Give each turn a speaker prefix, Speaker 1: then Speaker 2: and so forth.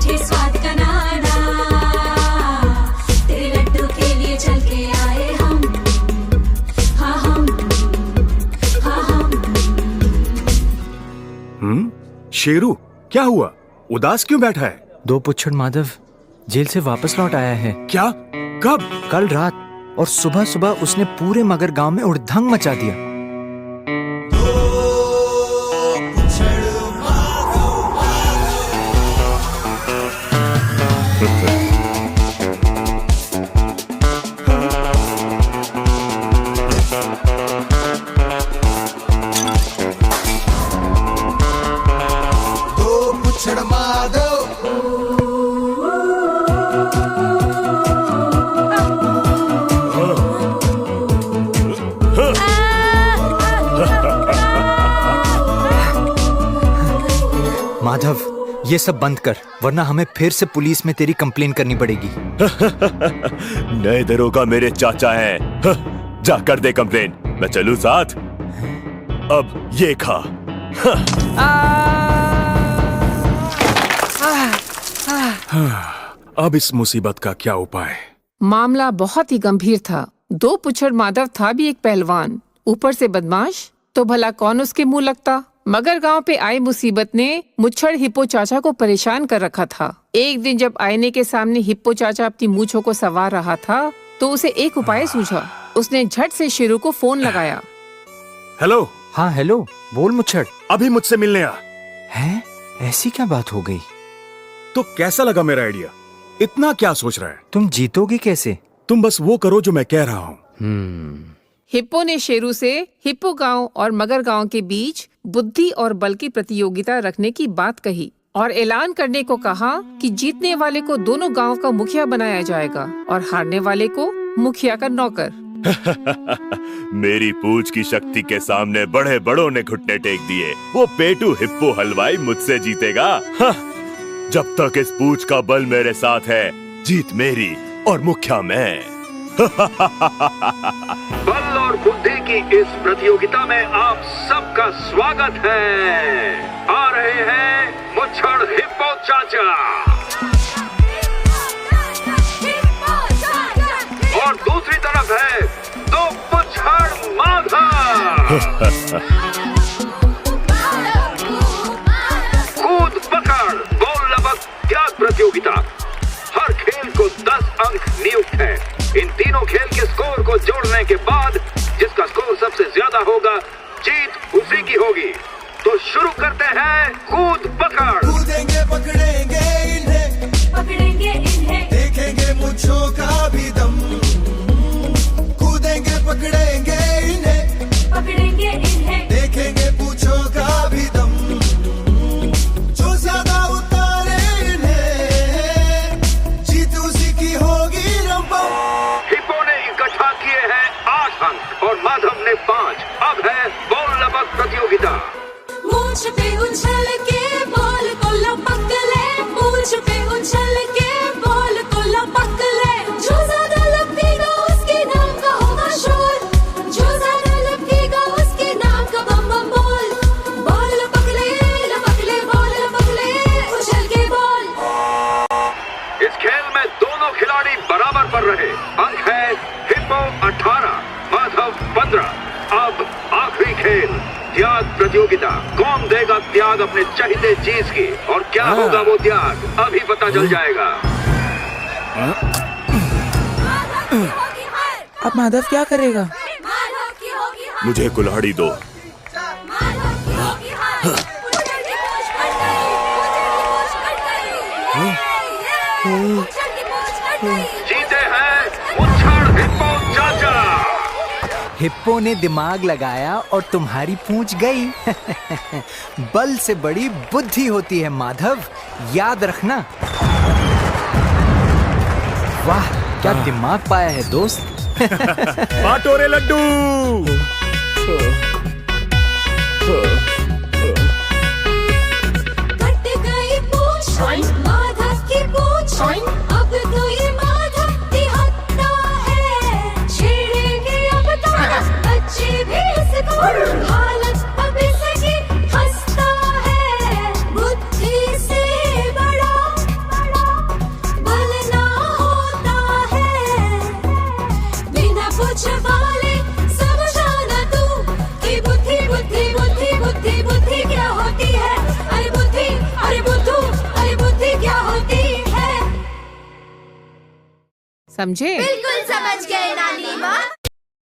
Speaker 1: मीठे स्वाद का नाना, तेरे लड्डू के लिए चल के आए हम, हाँ हम, हाँ हम।
Speaker 2: शेरू, क्या हुआ? उदास क्यों बैठा है?
Speaker 3: दो पुच्छड़ माधव जेल से वापस लौट आया है।
Speaker 2: क्या? कब?
Speaker 3: कल रात, और सुबह सुबह उसने पूरे मगर गांव में उड़धंग मचा दिया। माधव, ये सब बंद कर, वरना हमें फिर से पुलिस में तेरी कंप्लेन करनी पड़ेगी।
Speaker 4: नए दरोगा मेरे चाचा हैं। जा कर दे कंप्लेन, मैं चलूं साथ। अब ये खा।
Speaker 2: अब इस मुसीबत का क्या उपाय?
Speaker 5: मामला बहुत ही गंभीर था। दो पुच्छड़ माधव था भी एक पहलवान, ऊपर से बदमाश, तो भला कौन उसके मुंह लगता। मगर गांव पे आई मुसीबत ने मुच्छड़ हिप्पो चाचा को परेशान कर रखा था। एक दिन जब आईने के सामने हिप्पो चाचा अपनी मूंछों को संवार रहा था, तो उसे एक उपाय सूझा। उसने झट से शेरू को फोन लगाया।
Speaker 2: हेलो।
Speaker 3: हाँ हेलो, बोल मुच्छड़।
Speaker 2: अभी मुझसे मिलने आ।
Speaker 3: हैं? ऐसी क्या बात हो गई?
Speaker 2: तो कैसा लगा मेरा आइडिया? इतना क्या सोच रहा है?
Speaker 3: तुम जीतोगे कैसे?
Speaker 2: तुम बस वो करो जो मैं कह रहा हूँ।
Speaker 5: हिप्पो ने शेरू से हिप्पो गांव और मगर गांव के बीच बुद्धि और बल की प्रतियोगिता रखने की बात कही और ऐलान करने को कहा कि जीतने वाले को दोनों गांव का मुखिया बनाया जाएगा और हारने वाले को मुखिया का नौकर।
Speaker 4: मेरी पूंछ की शक्ति के सामने बड़े बड़ों ने घुटने टेक दिए। वो पेटू हिप्पो हलवाई मुझसे जीतेगा। जब तक इस पूंछ का बल मेरे साथ है, जीत मेरी और मुखिया मैं।
Speaker 6: बल और बुद्धि की इस प्रतियोगिता में आप सबका स्वागत है। आ रहे हैं मुच्छड़ हिप्पो चाचा और दूसरी तरफ है दो पुच्छड़ माधव। कूद पकड़ गोल लबक त्याग प्रतियोगिता। हर खेल को 10 अंक नियुक्त है। इन तीनों खेल के स्कोर को जोड़ने के बाद जिसका स्कोर सबसे ज्यादा होगा, जीत उसी की होगी। तो शुरू करते हैं कूद पकड़।
Speaker 7: कूदेंगे पकड़ेंगे इन्हें,
Speaker 1: पकड़ेंगे इन्हें,
Speaker 7: देखेंगे मुझों का भी दम। कूदेंगे पकड़ेंगे इन्हें,
Speaker 1: पकड़ेंगे इन्हें,
Speaker 7: देखेंगे पूछों का भी दम। जो ज्यादा उतारे इन्हें, जीत उसी की होगी रंपम।
Speaker 6: हिप्पो ने इकट्ठा किए हैं 8 अंक और माधव ने 5। अब है बॉल लबक प्रतियोगिता।
Speaker 1: मूंछ पे उछल के बॉल को लपक ले, मूंछ पे उछल के बॉल को लपक ले। जो ज्यादा लपकेगा उसके नाम का होगा शोर, जो ज्यादा लपकेगा उसके नाम का बम बम बोल। बॉल लपक ले, बॉल लपक ले, उछल के बॉल।
Speaker 6: इस खेल में दोनों खिलाड़ी बराबर पर रहे। अंक है हिप्पो 18, माधव 15। अब आखिरी खेल त्याग प्रतियोगिता। कौन देगा त्याग अपने चहीते चीज की और क्या होगा वो त्याग, अभी पता चल जाएगा।
Speaker 8: अब माधव क्या करेगा?
Speaker 1: माधव की होगी हार,
Speaker 4: मुझे कुल्हाड़ी दो।
Speaker 1: माधव की होगी हार। मुच्छड़ की पूंछ कट गई, मुच्छड़ की पूंछ कट गई।
Speaker 6: जीते हैं मुच्छड़ हिप्पो चाचा।
Speaker 3: हिप्पो ने दिमाग लगाया और तुम्हारी पूंछ गई। बल से बड़ी बुद्धि होती है माधव, याद रखना। वाह, क्या दिमाग पाया है दोस्त।
Speaker 2: बांटो रे लड्डू।
Speaker 1: कट गई पूंछ माधव की पूंछ, अब तो ये माधव तिहत्ता है। छेड़ेंगे अब तो बच्चे भी इसको, हालत अब इसकी खस्ता है। बुद्धि से बड़ा
Speaker 5: समझे?
Speaker 1: बिल्कुल समझ गए नानी माँ।